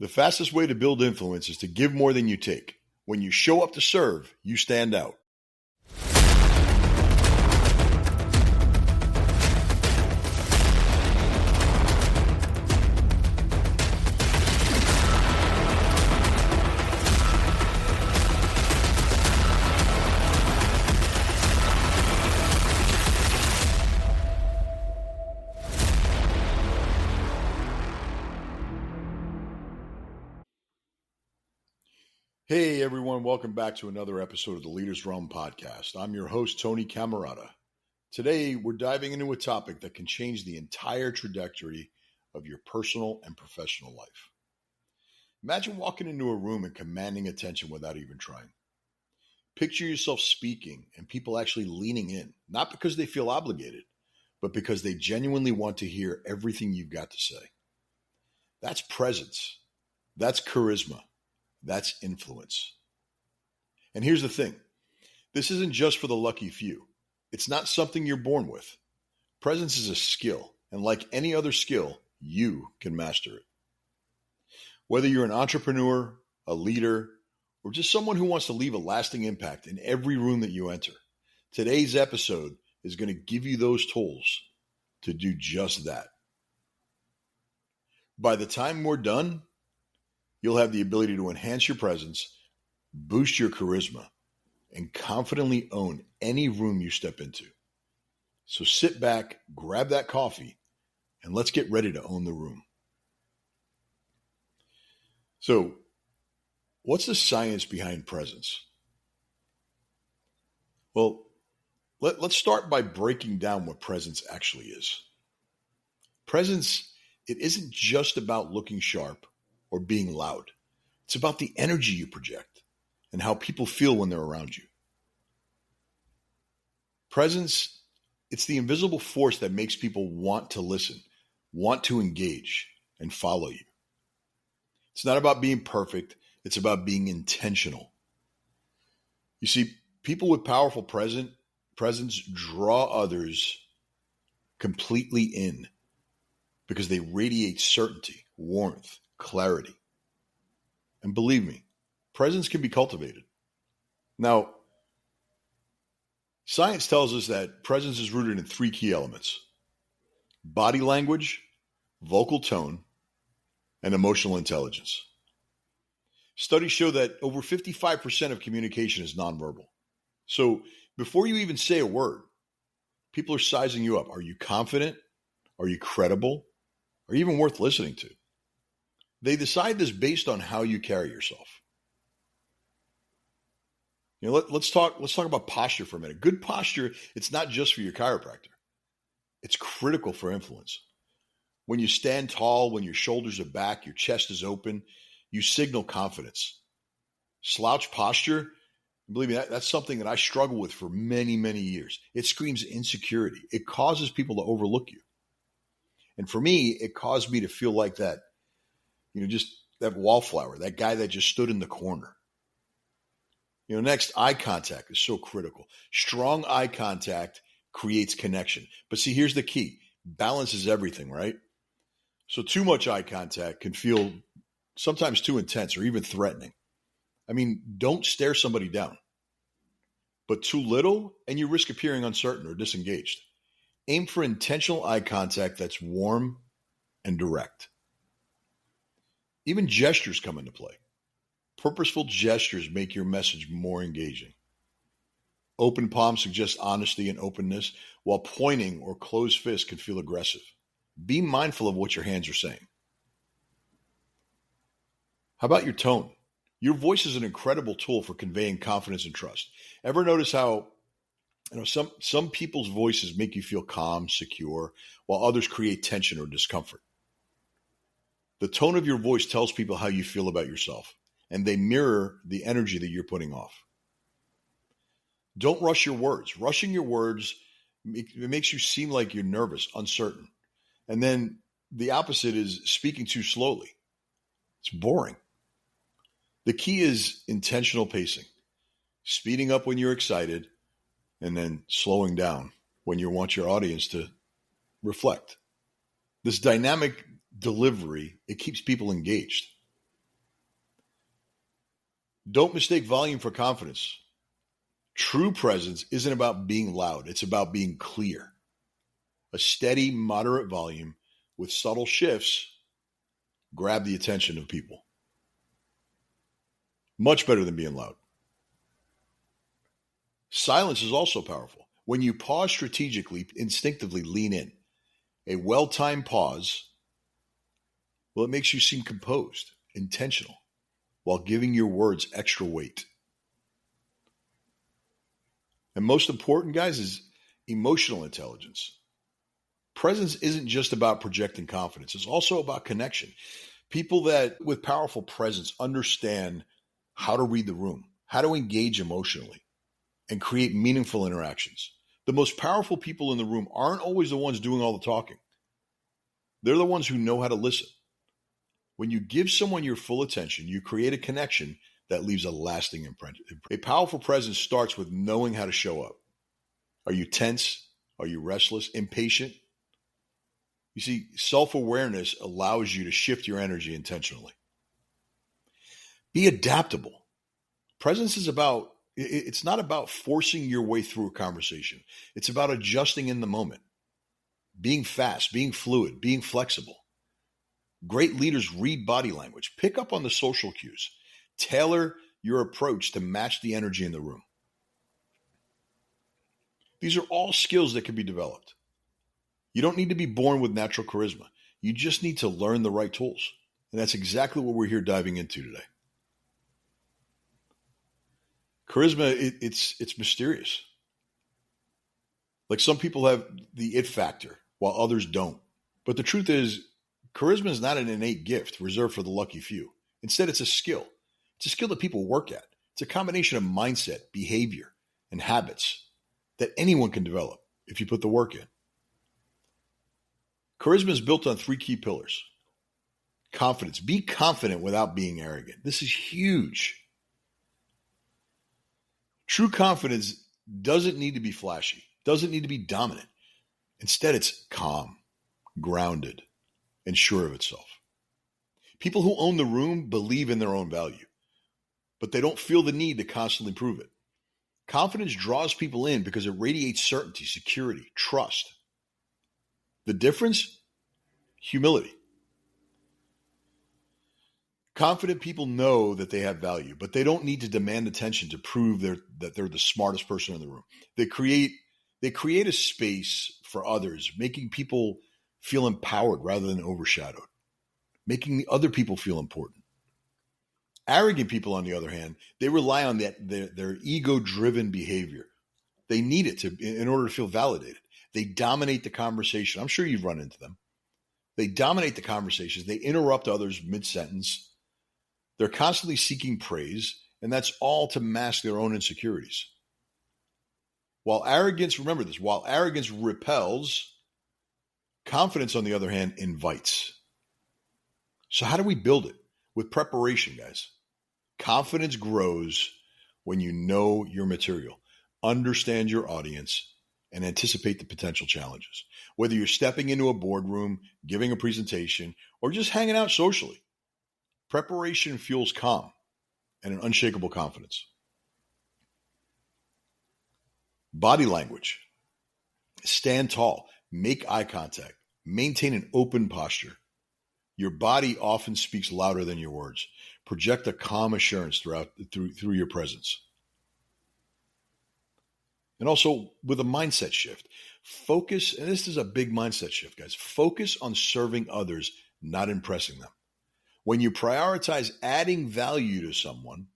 The fastest way to build influence is to give more than you take. When you show up to serve, you stand out. Hey everyone, welcome back to another episode of the Leaders Realm podcast. I'm your host, Tony Cammarata. Today, we're diving into a topic that can change the entire trajectory of your personal and professional life. Imagine walking into a room and commanding attention without even trying. Picture yourself speaking and people actually leaning in, not because they feel obligated, but because they genuinely want to hear everything you've got to say. That's presence. That's charisma. That's influence. And here's the thing. This isn't just for the lucky few. It's not something you're born with. Presence is a skill, and like any other skill, you can master it. Whether you're an entrepreneur, a leader, or just someone who wants to leave a lasting impact in every room that you enter, today's episode is going to give you those tools to do just that. By the time we're done, you'll have the ability to enhance your presence, boost your charisma, and confidently own any room you step into. So sit back, grab that coffee, and let's get ready to own the room. So, what's the science behind presence? Well, let's start by breaking down what presence actually is. Presence, it isn't just about looking sharp or being loud. It's about the energy you project and how people feel when they're around you. Presence, it's the invisible force that makes people want to listen, want to engage, and follow you. It's not about being perfect. It's about being intentional. You see, people with powerful presence draw others completely in because they radiate certainty, warmth, clarity. And believe me, presence can be cultivated. Now, science tells us that presence is rooted in three key elements: body language, vocal tone, and emotional intelligence. Studies show that over 55% of communication is nonverbal. So before you even say a word, people are sizing you up. Are you confident? Are you credible? Are you even worth listening to? They decide this based on how you carry yourself. You know, let's talk about posture for a minute. Good posture, it's not just for your chiropractor. It's critical for influence. When you stand tall, when your shoulders are back, your chest is open, you signal confidence. Slouch posture, believe me, that's something that I struggle with for many, many years. It screams insecurity. It causes people to overlook you. And for me, it caused me to feel like that, just that wallflower, that guy that just stood in the corner. Next, eye contact is so critical. Strong eye contact creates connection. But see, here's the key. Balance is everything, right? So too much eye contact can feel sometimes too intense or even threatening. I mean, don't stare somebody down. But too little, and you risk appearing uncertain or disengaged. Aim for intentional eye contact that's warm and direct. Even gestures come into play. Purposeful gestures make your message more engaging. Open palm suggests honesty and openness, while pointing or closed fist can feel aggressive. Be mindful of what your hands are saying. How about your tone? Your voice is an incredible tool for conveying confidence and trust. Ever notice how some people's voices make you feel calm, secure, while others create tension or discomfort? The tone of your voice tells people how you feel about yourself, and they mirror the energy that you're putting off. Don't rush your words. Rushing your words, it makes you seem like you're nervous, uncertain. And then the opposite is speaking too slowly. It's boring. The key is intentional pacing, speeding up when you're excited, and then slowing down when you want your audience to reflect. This dynamic delivery, it keeps people engaged. Don't mistake volume for confidence. True presence isn't about being loud. It's about being clear. A steady, moderate volume with subtle shifts grab the attention of people. Much better than being loud. Silence is also powerful. When you pause strategically, instinctively lean in. A well-timed pause, well, it makes you seem composed, intentional, while giving your words extra weight. And most important, guys, is emotional intelligence. Presence isn't just about projecting confidence. It's also about connection. People that with powerful presence understand how to read the room, how to engage emotionally, and create meaningful interactions. The most powerful people in the room aren't always the ones doing all the talking. They're the ones who know how to listen. When you give someone your full attention, you create a connection that leaves a lasting impression. A powerful presence starts with knowing how to show up. Are you tense? Are you restless? Impatient? You see, self-awareness allows you to shift your energy intentionally. Be adaptable. Presence is about, it's not about forcing your way through a conversation. It's about adjusting in the moment, being fast, being fluid, being flexible. Great leaders read body language, pick up on the social cues, tailor your approach to match the energy in the room. These are all skills that can be developed. You don't need to be born with natural charisma. You just need to learn the right tools. And that's exactly what we're here diving into today. Charisma, it's mysterious. Like some people have the it factor while others don't. But the truth is, charisma is not an innate gift reserved for the lucky few. Instead, it's a skill. It's a skill that people work at. It's a combination of mindset, behavior, and habits that anyone can develop if you put the work in. Charisma is built on 3 key pillars. Confidence. Be confident without being arrogant. This is huge. True confidence doesn't need to be flashy, doesn't need to be dominant. Instead, it's calm, grounded, and sure of itself. People who own the room believe in their own value, but they don't feel the need to constantly prove it. Confidence draws people in because it radiates certainty, security, trust. The difference? Humility. Confident people know that they have value, but they don't need to demand attention to prove that they're the smartest person in the room. They create a space for others, making people feel empowered rather than overshadowed, making the other people feel important. Arrogant people, on the other hand, they rely on their ego-driven behavior. They need it in order to feel validated. They dominate the conversation. I'm sure you've run into them. They dominate the conversations. They interrupt others mid-sentence. They're constantly seeking praise, and that's all to mask their own insecurities. Remember this, while arrogance repels, confidence, on the other hand, invites. So how do we build it? With preparation, guys. Confidence grows when you know your material, understand your audience, and anticipate the potential challenges. Whether you're stepping into a boardroom, giving a presentation, or just hanging out socially, preparation fuels calm and an unshakable confidence. Body language. Stand tall, make eye contact, maintain an open posture. Your body often speaks louder than your words. Project a calm assurance through your presence. And also with a mindset shift, focus, and this is a big mindset shift, guys, focus on serving others, not impressing them. When you prioritize adding value to someone,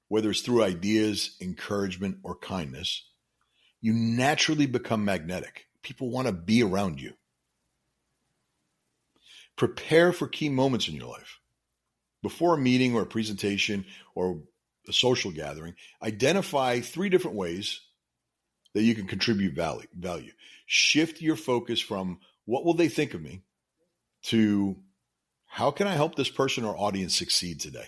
whether it's through ideas, encouragement, or kindness, you naturally become magnetic. People want to be around you. Prepare for key moments in your life. Before a meeting or a presentation or a social gathering, identify 3 different ways that you can contribute value. Shift your focus from what will they think of me to how can I help this person or audience succeed today?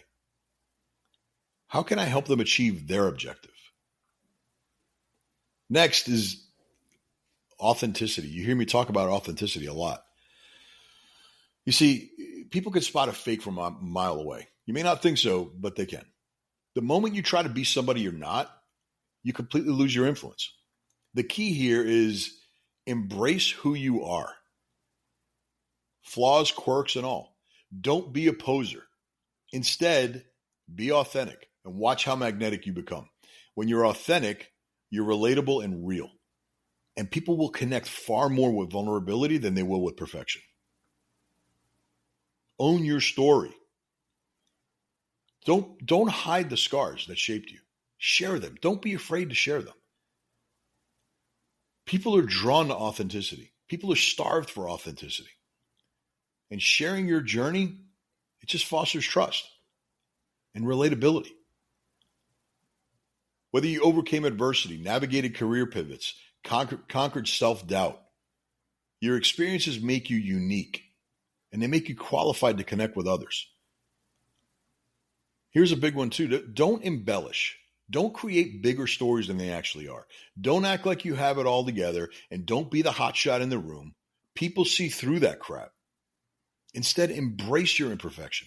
How can I help them achieve their objective? Next is authenticity. You hear me talk about authenticity a lot. You see, people can spot a fake from a mile away. You may not think so, but they can. The moment you try to be somebody you're not, you completely lose your influence. The key here is embrace who you are. Flaws, quirks, and all. Don't be a poser. Instead, be authentic and watch how magnetic you become. When you're authentic, you're relatable and real. And people will connect far more with vulnerability than they will with perfection. Own your story. Don't hide the scars that shaped you. Share them. Don't be afraid to share them. People are drawn to authenticity. People are starved for authenticity. And sharing your journey, it just fosters trust and relatability. Whether you overcame adversity, navigated career pivots, conquered self-doubt, your experiences make you unique and they make you qualified to connect with others. Here's a big one too. Don't embellish. Don't create bigger stories than they actually are. Don't act like you have it all together and don't be the hotshot in the room. People see through that crap. Instead, embrace your imperfection.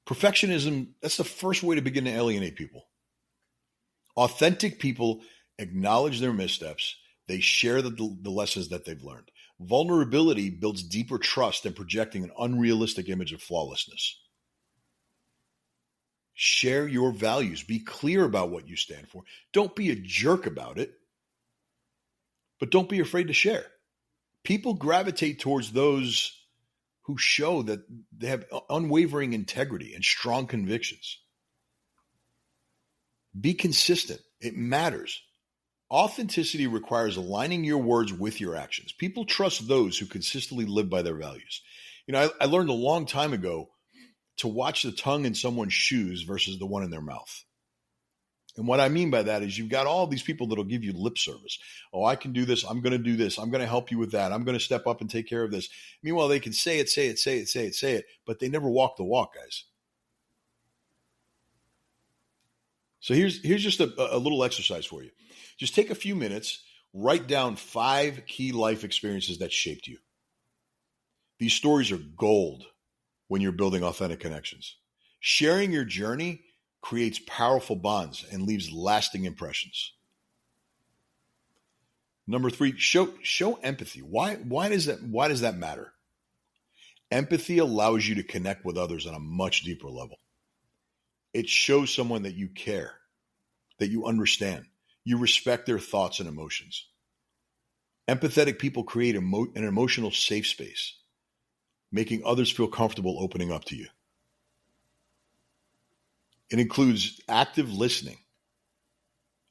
Perfectionism, that's the first way to begin to alienate people. Authentic people acknowledge their missteps. They share the lessons that they've learned. Vulnerability builds deeper trust than projecting an unrealistic image of flawlessness. Share your values. Be clear about what you stand for. Don't be a jerk about it, but don't be afraid to share. People gravitate towards those who show that they have unwavering integrity and strong convictions. Be consistent. It matters. Authenticity requires aligning your words with your actions. People trust those who consistently live by their values. I learned a long time ago to watch the tongue in someone's shoes versus the one in their mouth. And what I mean by that is you've got all these people that'll give you lip service. Oh, I can do this. I'm going to do this. I'm going to help you with that. I'm going to step up and take care of this. Meanwhile, they can say it, but they never walk the walk, guys. So here's just a little exercise for you. Just take a few minutes, write down 5 key life experiences that shaped you. These stories are gold when you're building authentic connections. Sharing your journey creates powerful bonds and leaves lasting impressions. Number 3, show empathy. Why does that matter? Empathy allows you to connect with others on a much deeper level. It shows someone that you care, that you understand, you respect their thoughts and emotions. Empathetic people create an emotional safe space, making others feel comfortable opening up to you. It includes active listening.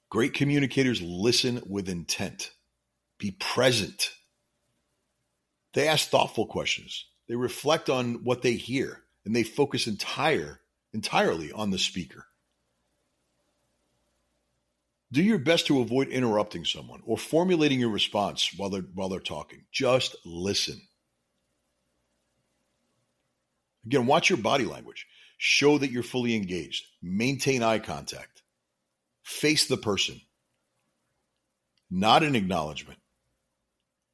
Great communicators listen with intent. Be present. They ask thoughtful questions. They reflect on what they hear, and they focus entirely on the speaker. Do your best to avoid interrupting someone or formulating your response while they're talking. Just listen. Again, watch your body language. Show that you're fully engaged. Maintain eye contact. Face the person. Not an acknowledgement.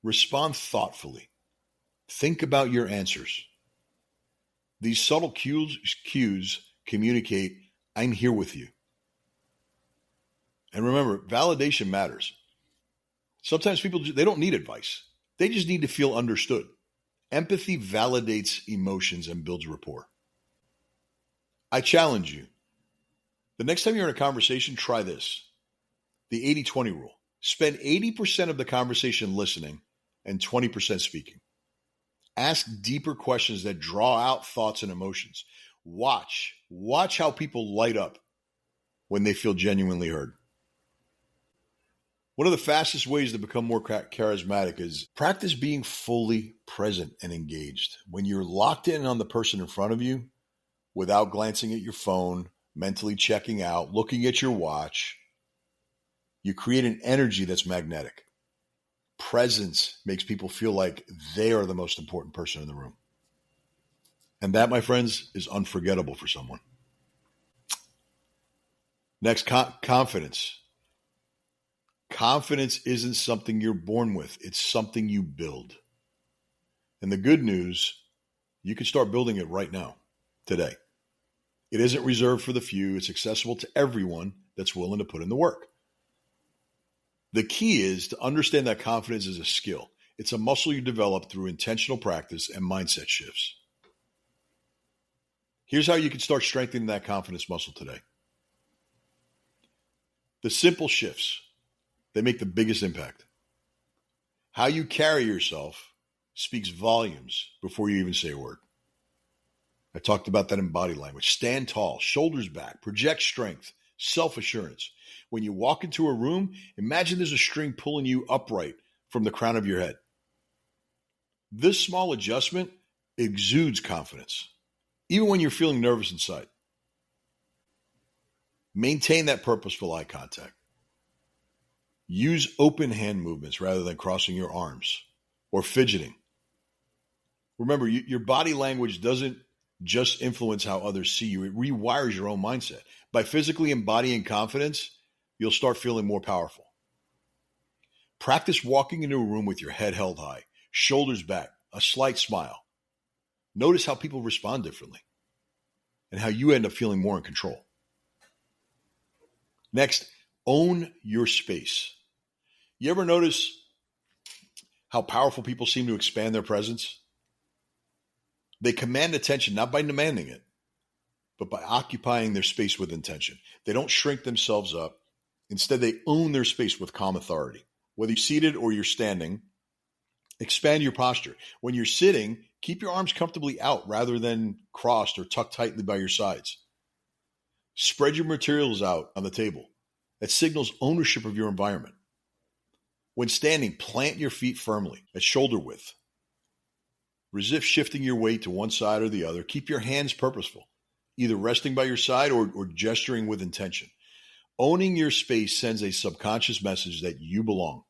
Respond thoughtfully. Think about your answers. These subtle cues communicate, I'm here with you. And remember, validation matters. Sometimes people, they don't need advice. They just need to feel understood. Empathy validates emotions and builds rapport. I challenge you. The next time you're in a conversation, try this. The 80-20 rule. Spend 80% of the conversation listening and 20% speaking. Ask deeper questions that draw out thoughts and emotions. Watch how people light up when they feel genuinely heard. One of the fastest ways to become more charismatic is practice being fully present and engaged. When you're locked in on the person in front of you, without glancing at your phone, mentally checking out, looking at your watch, you create an energy that's magnetic. Presence makes people feel like they are the most important person in the room. And that, my friends, is unforgettable for someone. Next, confidence. Confidence isn't something you're born with. It's something you build. And the good news, you can start building it right now, today. It isn't reserved for the few. It's accessible to everyone that's willing to put in the work. The key is to understand that confidence is a skill. It's a muscle you develop through intentional practice and mindset shifts. Here's how you can start strengthening that confidence muscle today. The simple shifts, they make the biggest impact. How you carry yourself speaks volumes before you even say a word. I talked about that in body language. Stand tall, shoulders back, project strength, self-assurance. When you walk into a room, imagine there's a string pulling you upright from the crown of your head. This small adjustment exudes confidence, even when you're feeling nervous inside. Maintain that purposeful eye contact. Use open hand movements rather than crossing your arms or fidgeting. Remember, your body language doesn't just influence how others see you. It rewires your own mindset. By physically embodying confidence, you'll start feeling more powerful. Practice walking into a room with your head held high, shoulders back, a slight smile. Notice how people respond differently and how you end up feeling more in control. Next, own your space. You ever notice how powerful people seem to expand their presence? They command attention not by demanding it, but by occupying their space with intention. They don't shrink themselves up. Instead, they own their space with calm authority. Whether you're seated or you're standing, expand your posture. When you're sitting, keep your arms comfortably out rather than crossed or tucked tightly by your sides. Spread your materials out on the table. That signals ownership of your environment. When standing, plant your feet firmly at shoulder width. Resist shifting your weight to one side or the other. Keep your hands purposeful, either resting by your side or gesturing with intention. Owning your space sends a subconscious message that you belong,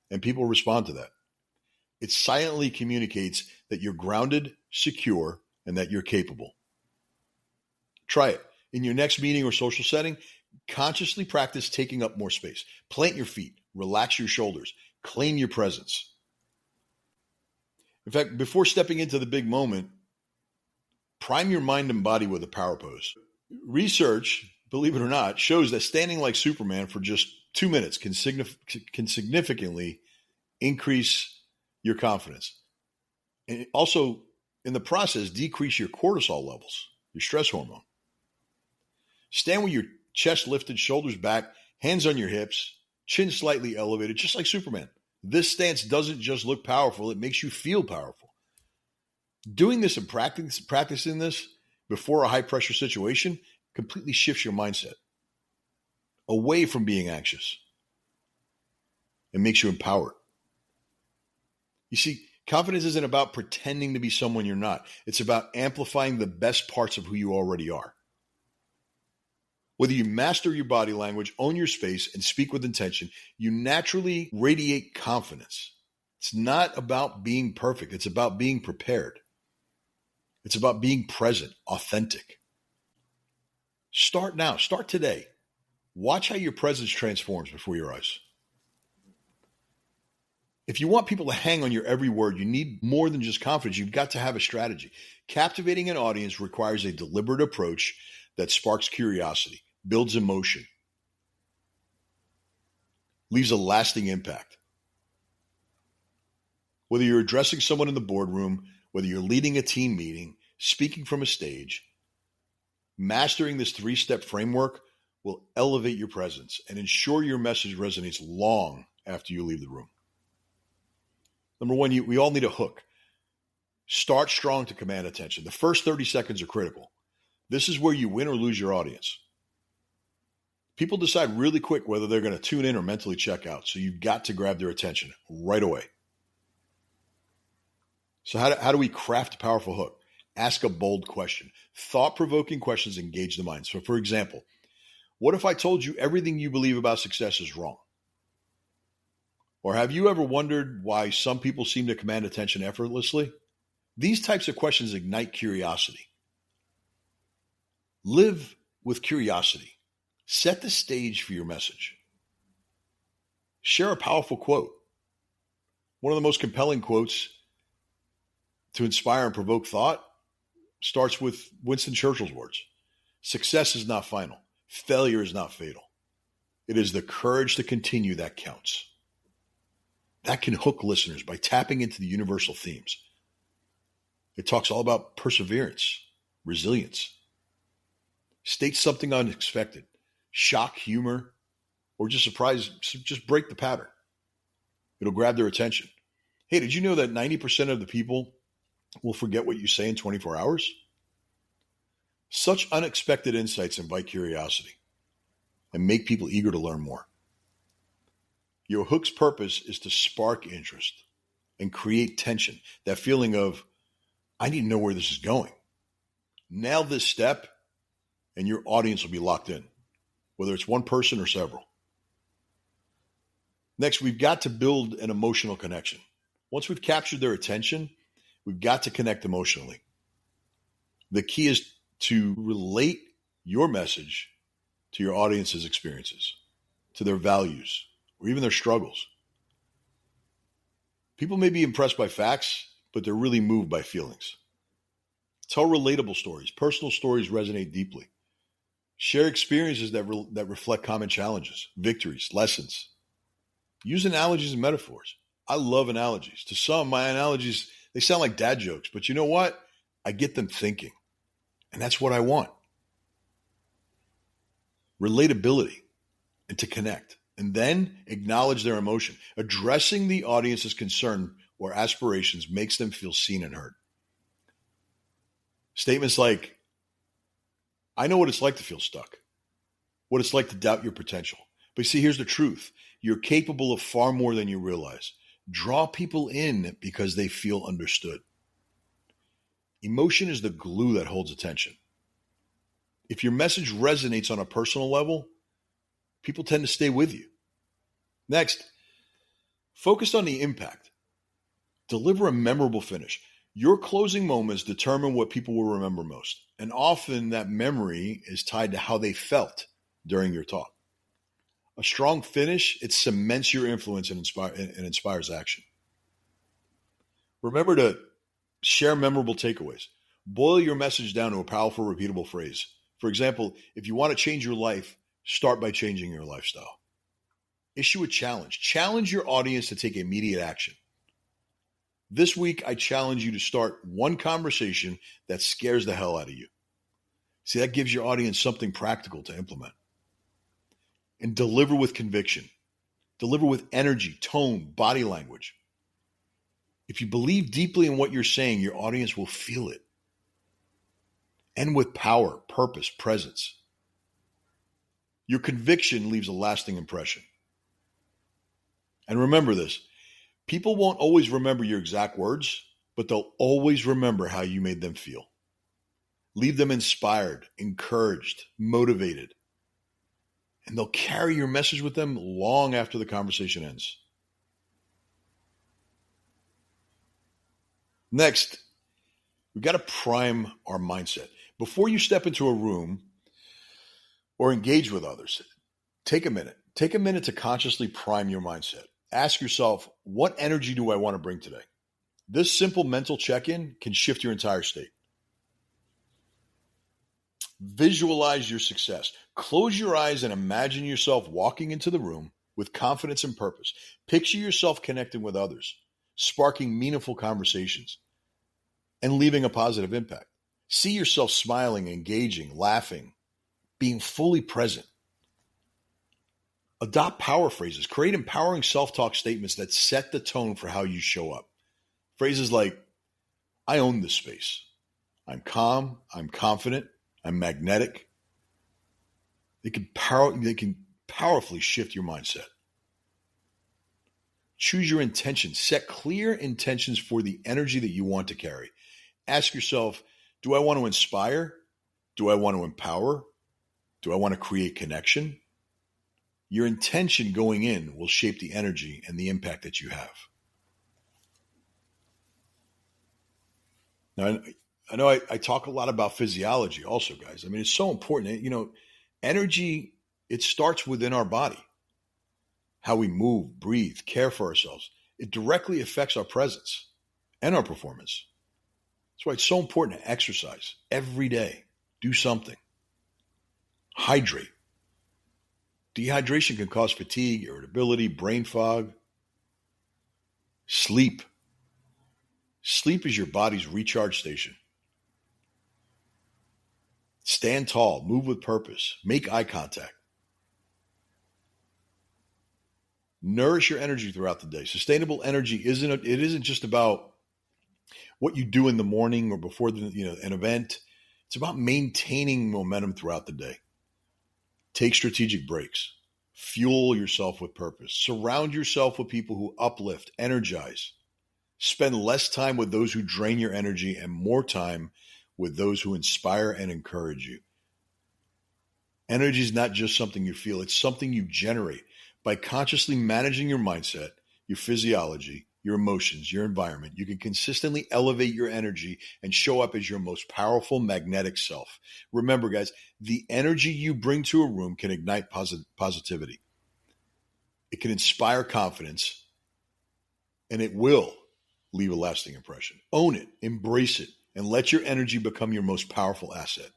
and people respond to that. It silently communicates that you're grounded, secure, and that you're capable. Try it. In your next meeting or social setting, consciously practice taking up more space. Plant your feet, relax your shoulders, claim your presence. In fact, before stepping into the big moment, prime your mind and body with a power pose. Research, believe it or not, shows that standing like Superman for just 2 minutes can significantly increase your confidence. And also, in the process, decrease your cortisol levels, your stress hormone. Stand with your chest lifted, shoulders back, hands on your hips, chin slightly elevated, just like Superman. This stance doesn't just look powerful, it makes you feel powerful. Doing this and practicing this before a high-pressure situation completely shifts your mindset away from being anxious and makes you empowered. You see, confidence isn't about pretending to be someone you're not. It's about amplifying the best parts of who you already are. Whether you master your body language, own your space, and speak with intention, you naturally radiate confidence. It's not about being perfect. It's about being prepared. It's about being present, authentic. Start now. Start today. Watch how your presence transforms before your eyes. If you want people to hang on your every word, you need more than just confidence. You've got to have a strategy. Captivating an audience requires a deliberate approach that sparks curiosity, builds emotion, leaves a lasting impact. Whether you're addressing someone in the boardroom, whether you're leading a team meeting, speaking from a stage, mastering this 3-step framework will elevate your presence and ensure your message resonates long after you leave the room. Number one, we all need a hook. Start strong to command attention. The first 30 seconds are critical. This is where you win or lose your audience. People decide really quick whether they're going to tune in or mentally check out, so you've got to grab their attention right away. So how do we craft a powerful hook? Ask a bold question. Thought-provoking questions engage the mind. So for example, what if I told you everything you believe about success is wrong? Or have you ever wondered why some people seem to command attention effortlessly? These types of questions ignite curiosity. Live with curiosity. Set the stage for your message. Share a powerful quote. One of the most compelling quotes to inspire and provoke thought starts with Winston Churchill's words. Success is not final. Failure is not fatal. It is the courage to continue that counts. That can hook listeners by tapping into the universal themes. It talks all about perseverance, resilience. State something unexpected, shock, humor, or just surprise, just break the pattern. It'll grab their attention. Hey, did you know that 90% of the people will forget what you say in 24 hours? Such unexpected insights invite curiosity and make people eager to learn more. Your hook's purpose is to spark interest and create tension, that feeling of, I need to know where this is going. Nail this step, and your audience will be locked in, whether it's one person or several. Next, we've got to build an emotional connection. Once we've captured their attention, we've got to connect emotionally. The key is to relate your message to your audience's experiences, to their values, or even their struggles. People may be impressed by facts, but they're really moved by feelings. Tell relatable stories. Personal stories resonate deeply. Share experiences that reflect common challenges, victories, lessons. Use analogies and metaphors. I love analogies. To some, my analogies, they sound like dad jokes, but you know what? I get them thinking, and that's what I want. Relatability and to connect, and then acknowledge their emotion. Addressing the audience's concern or aspirations makes them feel seen and heard. Statements like, I know what it's like to feel stuck, what it's like to doubt your potential. But see, here's the truth. You're capable of far more than you realize. Draw people in because they feel understood. Emotion is the glue that holds attention. If your message resonates on a personal level, people tend to stay with you. Next, focus on the impact. Deliver a memorable finish. Your closing moments determine what people will remember most. And often that memory is tied to how they felt during your talk. A strong finish, it cements your influence and inspires action. Remember to share memorable takeaways. Boil your message down to a powerful, repeatable phrase. For example, if you want to change your life, start by changing your lifestyle. Issue a challenge. Challenge your audience to take immediate action. This week, I challenge you to start one conversation that scares the hell out of you. See, that gives your audience something practical to implement. And deliver with conviction. Deliver with energy, tone, body language. If you believe deeply in what you're saying, your audience will feel it. And with power, purpose, presence. Your conviction leaves a lasting impression. And remember this, people won't always remember your exact words, but they'll always remember how you made them feel. Leave them inspired, encouraged, motivated. And they'll carry your message with them long after the conversation ends. Next, we've got to prime our mindset. Before you step into a room or engage with others, take a minute. Take a minute to consciously prime your mindset. Ask yourself, what energy do I want to bring today? This simple mental check-in can shift your entire state. Visualize your success. Close your eyes and imagine yourself walking into the room with confidence and purpose. Picture yourself connecting with others, sparking meaningful conversations, and leaving a positive impact. See yourself smiling, engaging, laughing, being fully present. Adopt power phrases. Create empowering self-talk statements that set the tone for how you show up. Phrases like, I own this space. I'm calm. I'm confident. I'm magnetic. They can powerfully shift your mindset. Choose your intentions. Set clear intentions for the energy that you want to carry. Ask yourself, do I want to inspire? Do I want to empower? Do I want to create connection? Your intention going in will shape the energy and the impact that you have. Now, I know I talk a lot about physiology also, guys. I mean, it's so important. You know, energy, it starts within our body. How we move, breathe, care for ourselves. It directly affects our presence and our performance. That's why it's so important to exercise every day. Do something. Hydrate. Dehydration can cause fatigue, irritability, brain fog. Sleep. Sleep is your body's recharge station. Stand tall, move with purpose, make eye contact. Nourish your energy throughout the day. Sustainable energy isn't just about what you do in the morning or before an event. It's about maintaining momentum throughout the day. Take strategic breaks. Fuel yourself with purpose. Surround yourself with people who uplift, energize. Spend less time with those who drain your energy and more time with those who inspire and encourage you. Energy is not just something you feel, it's something you generate. By consciously managing your mindset, your physiology, your emotions, your environment, you can consistently elevate your energy and show up as your most powerful magnetic self. Remember, guys, the energy you bring to a room can ignite positivity. It can inspire confidence, and it will leave a lasting impression. Own it, embrace it, and let your energy become your most powerful asset.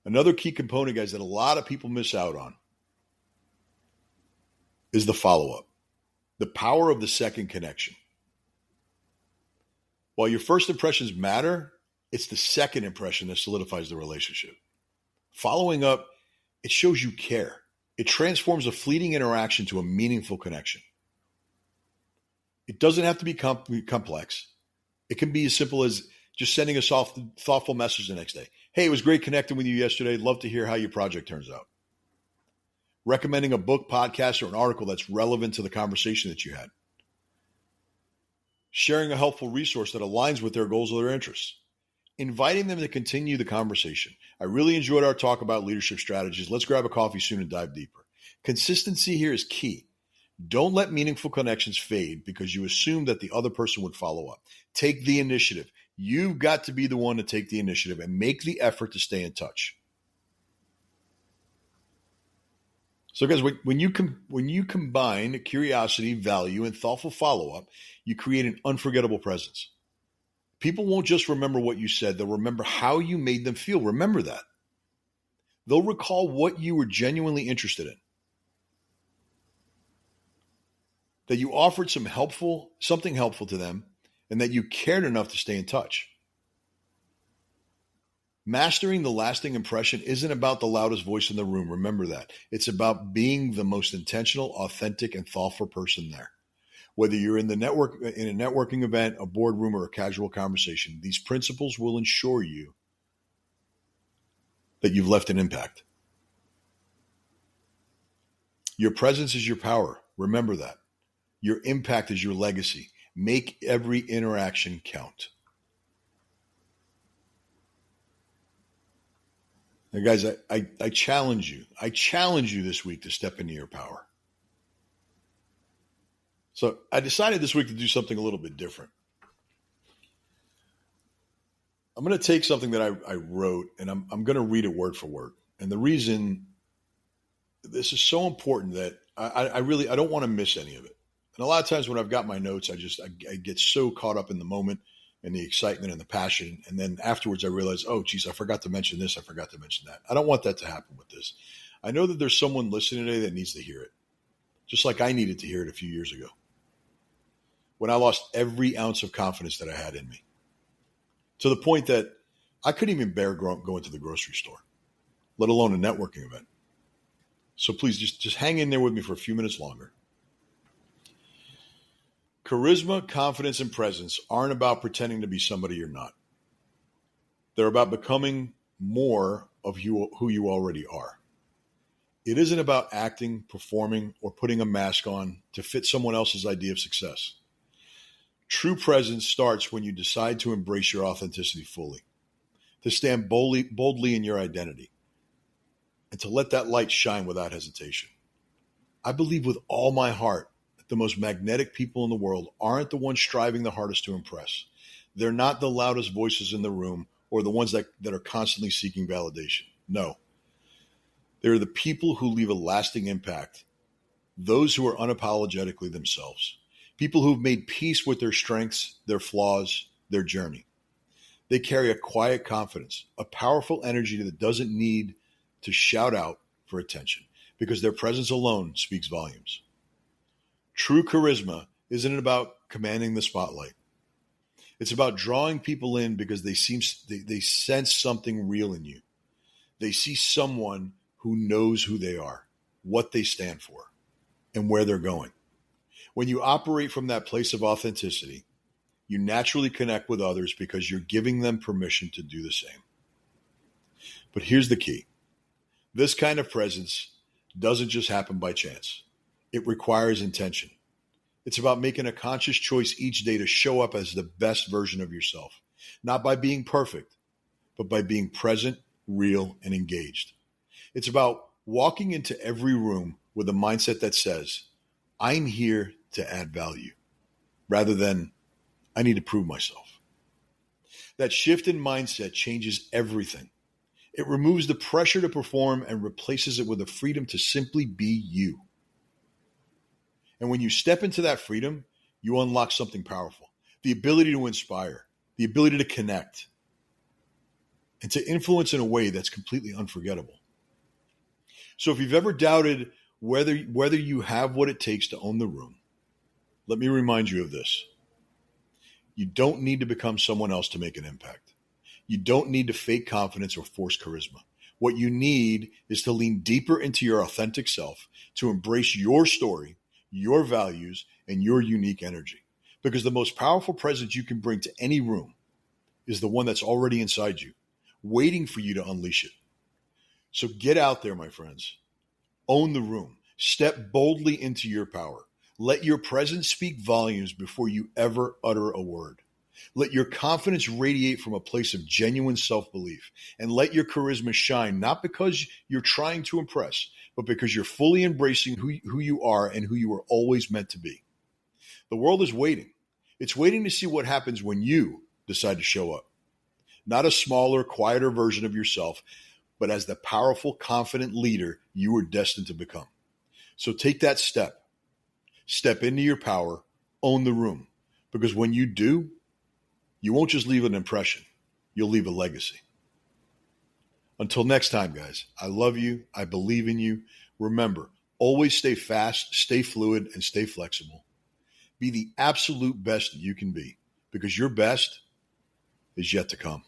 Another key component, guys, that a lot of people miss out on is the follow-up, the power of the second connection. While your first impressions matter, it's the second impression that solidifies the relationship. Following up, it shows you care. It transforms a fleeting interaction to a meaningful connection. It doesn't have to be complex. It can be as simple as just sending a thoughtful message the next day. Hey, it was great connecting with you yesterday. Love to hear how your project turns out. Recommending a book, podcast, or an article that's relevant to the conversation that you had. Sharing a helpful resource that aligns with their goals or their interests. Inviting them to continue the conversation. I really enjoyed our talk about leadership strategies. Let's grab a coffee soon and dive deeper. Consistency here is key. Don't let meaningful connections fade because you assume that the other person would follow up. Take the initiative. You've got to be the one to take the initiative and make the effort to stay in touch. So guys, when you combine curiosity, value, and thoughtful follow-up, you create an unforgettable presence. People won't just remember what you said, they'll remember how you made them feel. Remember that. They'll recall what you were genuinely interested in. That you offered something helpful to them, and that you cared enough to stay in touch. Mastering the lasting impression isn't about the loudest voice in the room. Remember that. It's about being the most intentional, authentic, and thoughtful person there. Whether you're in a networking event, a boardroom, or a casual conversation, these principles will ensure you that you've left an impact. Your presence is your power. Remember that. Your impact is your legacy. Make every interaction count. Now, guys, I challenge you. I challenge you this week to step into your power. So I decided this week to do something a little bit different. I'm going to take something that I wrote, and I'm going to read it word for word. And the reason this is so important that I don't want to miss any of it. And a lot of times when I've got my notes, I get so caught up in the moment and the excitement and the passion. And then afterwards I realize, oh, geez, I forgot to mention this. I forgot to mention that. I don't want that to happen with this. I know that there's someone listening today that needs to hear it, just like I needed to hear it a few years ago when I lost every ounce of confidence that I had in me, to the point that I couldn't even bear going to the grocery store, let alone a networking event. So please just hang in there with me for a few minutes longer. Charisma, confidence, and presence aren't about pretending to be somebody you're not. They're about becoming more of who you already are. It isn't about acting, performing, or putting a mask on to fit someone else's idea of success. True presence starts when you decide to embrace your authenticity fully, to stand boldly in your identity, and to let that light shine without hesitation. I believe with all my heart the most magnetic people in the world aren't the ones striving the hardest to impress. They're not the loudest voices in the room or the ones that are constantly seeking validation. No. They're the people who leave a lasting impact, those who are unapologetically themselves, people who've made peace with their strengths, their flaws, their journey. They carry a quiet confidence, a powerful energy that doesn't need to shout out for attention because their presence alone speaks volumes. True charisma isn't about commanding the spotlight. It's about drawing people in because they sense something real in you. They see someone who knows who they are, what they stand for, and where they're going. When you operate from that place of authenticity, you naturally connect with others because you're giving them permission to do the same. But here's the key. This kind of presence doesn't just happen by chance. It requires intention. It's about making a conscious choice each day to show up as the best version of yourself, not by being perfect, but by being present, real, and engaged. It's about walking into every room with a mindset that says, I'm here to add value, rather than I need to prove myself. That shift in mindset changes everything. It removes the pressure to perform and replaces it with the freedom to simply be you. And when you step into that freedom, you unlock something powerful. The ability to inspire, the ability to connect, and to influence in a way that's completely unforgettable. So if you've ever doubted whether you have what it takes to own the room, let me remind you of this. You don't need to become someone else to make an impact. You don't need to fake confidence or force charisma. What you need is to lean deeper into your authentic self, to embrace your story, your values, and your unique energy. Because the most powerful presence you can bring to any room is the one that's already inside you, waiting for you to unleash it. So get out there, my friends. Own the room. Step boldly into your power. Let your presence speak volumes before you ever utter a word. Let your confidence radiate from a place of genuine self-belief, and let your charisma shine, not because you're trying to impress, but because you're fully embracing who you are and who you were always meant to be. The world is waiting. It's waiting to see what happens when you decide to show up. Not a smaller, quieter version of yourself, but as the powerful, confident leader you were destined to become. So take that step. Step into your power, own the room, because when you do, you won't just leave an impression, you'll leave a legacy. Until next time, guys, I love you. I believe in you. Remember, always stay fast, stay fluid, and stay flexible. Be the absolute best you can be, because your best is yet to come.